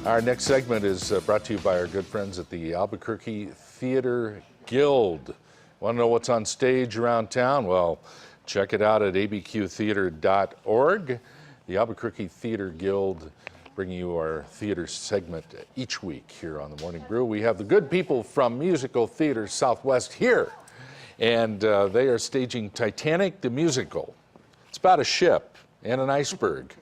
Our next segment is brought to you by our good friends at the Albuquerque Theater Guild. Want to know what's on stage around town? Well, check it out at abqtheater.org. The Albuquerque Theater Guild bringing you our theater segment each week here on the Morning Brew. We have the good people from Musical Theater Southwest here, and they are staging Titanic the musical. It's about a ship and an iceberg.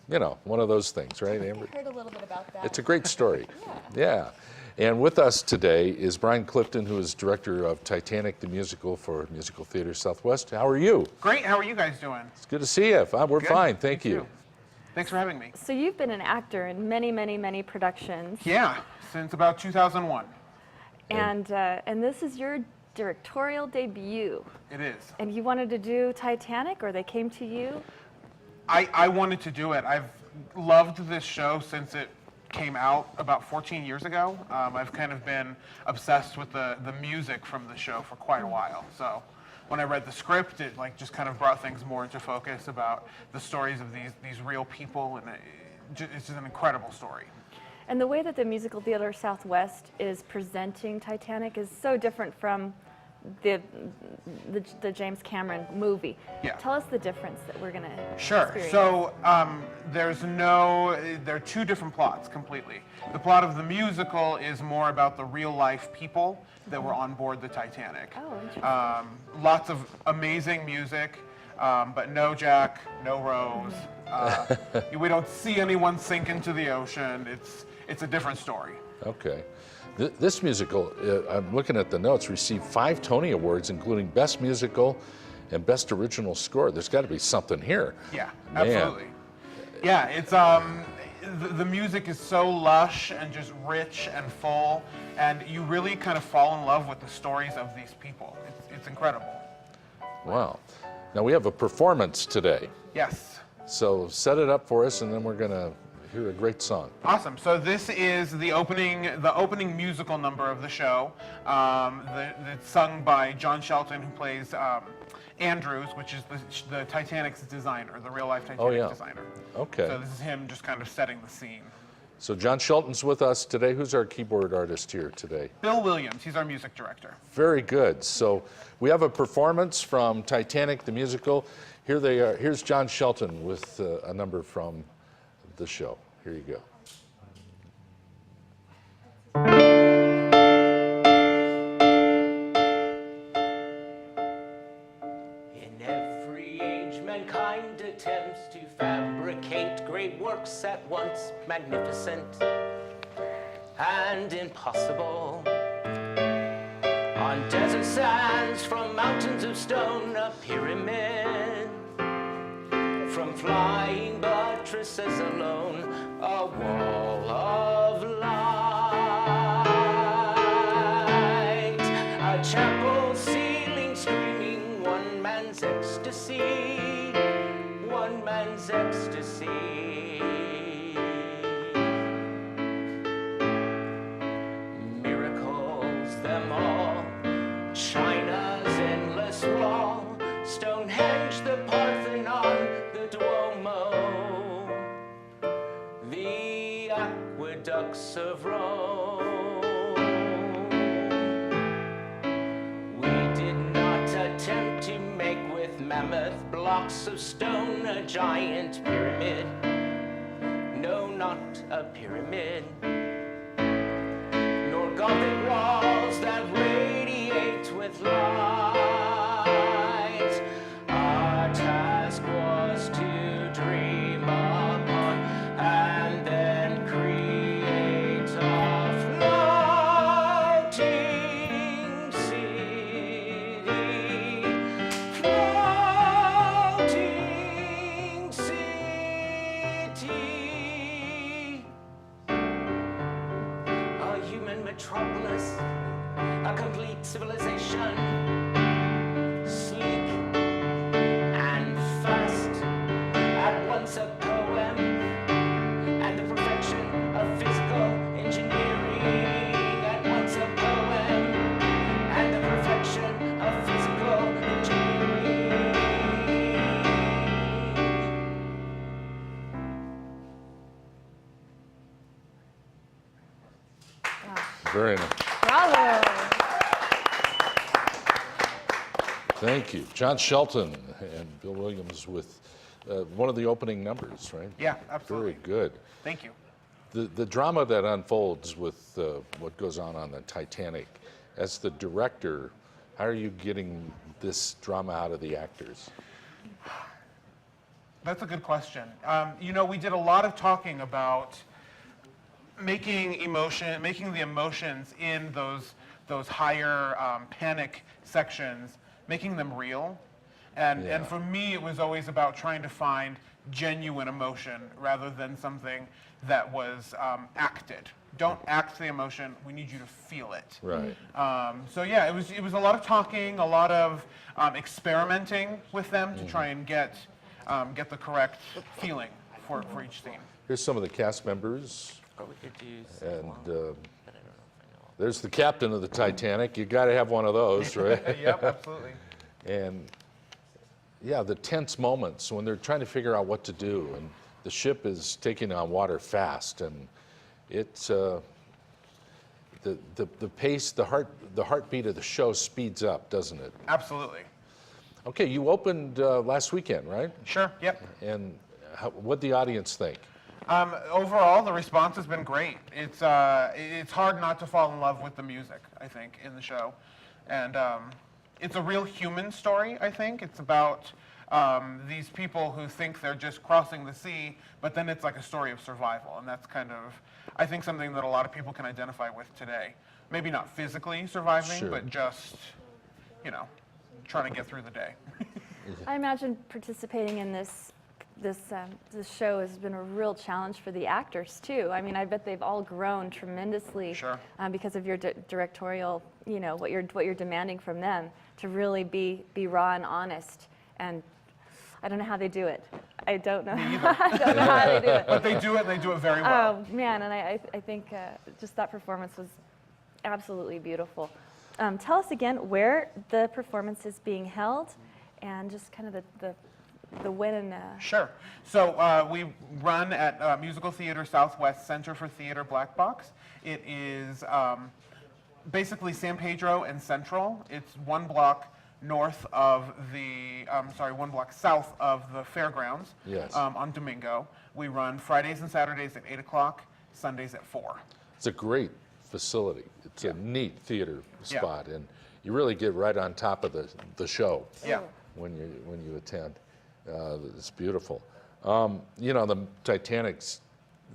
You know, one of those things, right, Amber? I heard a little bit about that. It's a great story. Yeah. And with us today is Brian Clifton, who is director of Titanic the musical for Musical Theater Southwest. How are you? Great. How are you guys doing? It's good to see you. We're Good. fine. Thank you. Thanks for having me. So you've been an actor in many, many, many productions. Yeah, since about 2001. And this is your directorial debut. It is. And you wanted to do Titanic, or they came to you? I wanted to do it. I've loved this show since it came out about 14 years ago. I've kind of been obsessed with the music from the show for quite a while. So when I read the script, it just kind of brought things more into focus about the stories of these real people, and it's just an incredible story. And the way that the Musical Theater Southwest is presenting Titanic is so different from the James Cameron movie. Yeah. Tell us the difference that we're going to Sure. experience. So there are two different plots completely. The plot of the musical is more about the real life people that were on board the Titanic. Oh, interesting. Lots of amazing music, but no Jack, no Rose. We don't see anyone sink into the ocean. It's a different story. Okay. This musical, I'm looking at the notes, received 5 Tony Awards, including Best Musical and Best Original Score. There's got to be something here. Yeah, Man. absolutely. Yeah, it's the music is so lush and just rich and full, and you really kind of fall in love with the stories of these people. It's incredible. Wow. Now we have a performance today. Yes. So set it up for us, and then we're going to hear a great song. Awesome. So this is the opening musical number of the show. It's sung by John Shelton, who plays Andrews, which is the Titanic's designer, the real life Titanic designer. Okay. So this is him just kind of setting the scene. So John Shelton's with us today. Who's our keyboard artist here today? Bill Williams. He's our music director. Very good. So we have a performance from Titanic the musical. Here they are. Here's John Shelton with a number from the show. Here you go. In every age, mankind attempts to fabricate great works at once magnificent and impossible. On desert sands, from mountains of stone, a pyramid. From flying buttresses alone, a wall of light. A chapel ceiling screaming one man's ecstasy, one man's ecstasy. Miracles them all, China's endless wall, Stonehenge, the Parthenon, the Duomo, the aqueducts of Rome. We did not attempt to make with mammoth blocks of stone a giant pyramid. No, not a pyramid. Nor Gothic walls that radiate with light. Our task was to dream upon and then create a floating city. Floating city. A human metropolis Very nice. Bravo. Thank you. John Shelton and Bill Williams with one of the opening numbers, right? Yeah, absolutely. Very good. Thank you. The drama that unfolds with what goes on the Titanic, as the director, how are you getting this drama out of the actors? That's a good question. You know, we did a lot of talking about making the emotions in those higher panic sections, making them real. And for me, it was always about trying to find genuine emotion rather than something that was acted. Don't act the emotion. We need you to feel it. Right. So yeah, it was a lot of talking, a lot of experimenting with them to try and get the correct feeling for each scene. Here's some of the cast members. Or we could do And but I don't know if I know. there's the captain of the Titanic. You got to have one of those, right? Yep, absolutely. And yeah, the tense moments when they're trying to figure out what to do, and the ship is taking on water fast, and it's the pace, the heartbeat of the show speeds up, doesn't it? Absolutely. Okay, you opened last weekend, right? Sure. Yep. And what'd the audience think? Overall, the response has been great. It's hard not to fall in love with the music, I think, in the show, and it's a real human story. I think it's about these people who think they're just crossing the sea, but then it's like a story of survival, and that's kind of, I think, something that a lot of people can identify with today. Maybe not physically surviving, Sure. but just, you know, trying to get through the day. I imagine participating in this show has been a real challenge for the actors too. I mean, I bet they've all grown tremendously Sure. Because of your directorial, you know, what you're demanding from them to really be raw and honest. And I don't know how they do it. I don't know. I don't know how they do it. But they do it, and they do it very well. Oh man, and I think just that performance was absolutely beautiful. Tell us again where the performance is being held, and just kind of the when and. Sure. So we run at Musical Theater Southwest Center for Theater Black Box. It is basically San Pedro and Central. It's one block north of one block south of the fairgrounds. Yes. On Domingo. We run Fridays and Saturdays at 8 o'clock, Sundays at 4. It's a great facility. It's a neat theater Yeah. spot, and you really get right on top of the show Yeah. when you attend. It's beautiful. You know,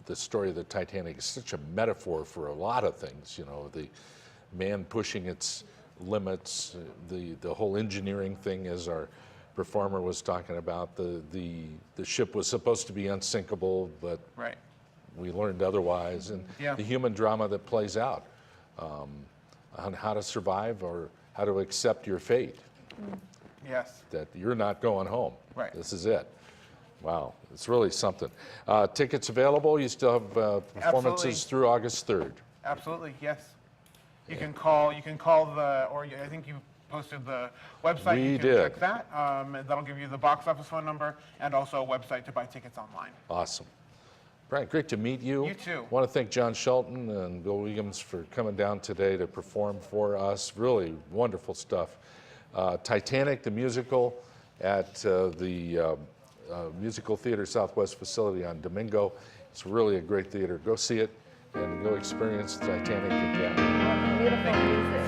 the story of the Titanic is such a metaphor for a lot of things. You know, the man pushing its limits, the whole engineering thing, as our performer was talking about. The ship was supposed to be unsinkable, but Right. we learned otherwise, and Yeah. the human drama that plays out on how to survive or how to accept your fate, Yes. that you're not going home. Right. This is it. Wow, it's really something. Tickets available. You still have performances Absolutely. through August 3rd. Absolutely. Yes. You can call I think you posted the website. We You can did. check that. That'll give you the box office phone number and also a website to buy tickets online. Awesome. Brian, great to meet you. You too. Want to thank John Shelton and Bill Williams for coming down today to perform for us. Really wonderful stuff. Titanic, the musical, at the Musical Theater Southwest facility on Domingo. It's really a great theater. Go see it and go experience Titanic again. Beautiful music.